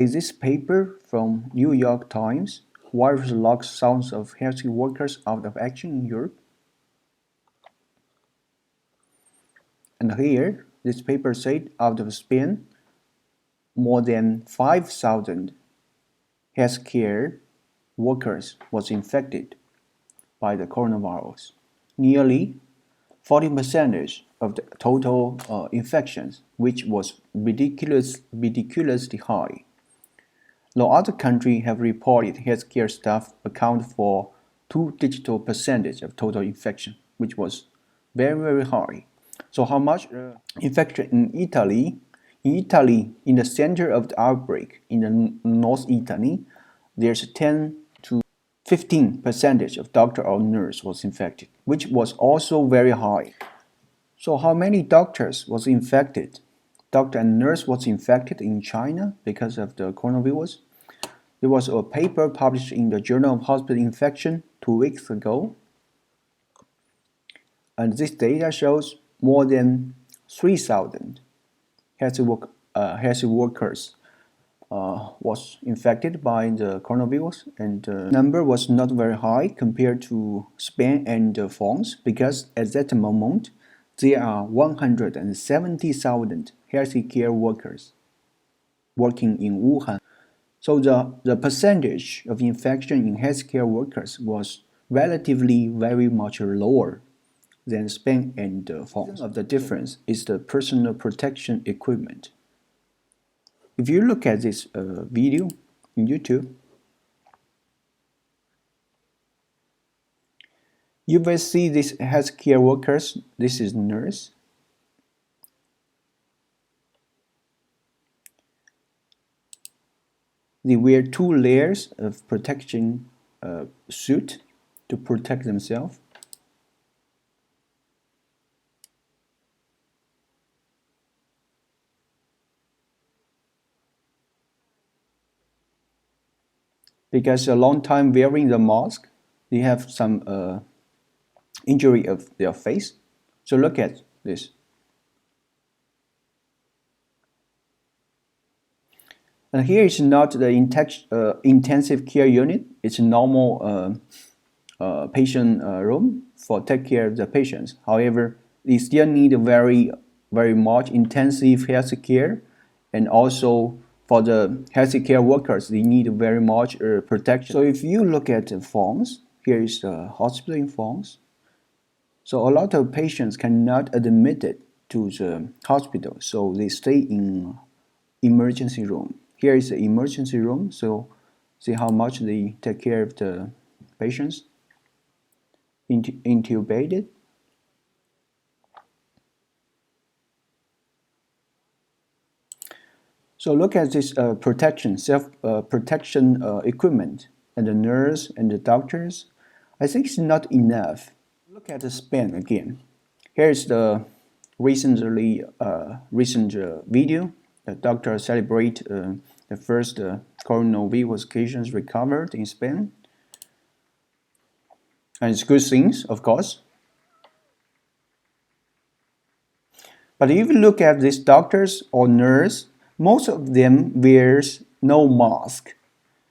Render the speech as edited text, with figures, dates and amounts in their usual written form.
This paper from New York Times, virus locks thousands of health workers out of action in Europe. And here, this paper said out of Spain, more than 5,000 healthcare workers was infected by the coronavirus. Nearly 40% of the total infections, which was ridiculously high. No other country have reported healthcare staff account for two-digit percentage of total infection, which was very high. So how much infection in Italy? In Italy, in the center of the outbreak, in the North Italy, there's 10 to 15% of doctor or nurse was infected, which was also very high. So how many doctors was infected? Doctor and nurse was infected in China because of the coronavirus. There was a paper published in the Journal of Hospital Infection 2 weeks ago. And this data shows more than 3,000 health workers was infected by the coronavirus, and the number was not very high compared to Spain and France, because at that moment there are 170,000 healthcare workers working in Wuhan. So the percentage of infection in healthcare workers was relatively very much lower than Spain and France. Of the difference is the personal protection equipment. If you look at this video in YouTube, you will see these healthcare workers. This is nurse. They wear 2 layers of protection suit to protect themselves. Because a long time wearing the mask, they have some injury of their face. So look at this. And here is not the intensive care unit. It's a normal patient room for take care of the patients. However, they still need very much intensive health care, and also for the healthcare workers, they need very much protection. So if you look at France, here is the hospital in France. So a lot of patients cannot admit it to the hospital, so they stay in emergency room. Here is the emergency room, so see how much they take care of the patients. Intubated. So look at this protection, self-protection equipment, and the nurse and the doctors. I think it's not enough. Look at the Spain again. Here's the recent video. The doctor celebrate the first coronavirus cases recovered in Spain. And it's good things, of course. But if you look at these doctors or nurse, most of them wears no mask.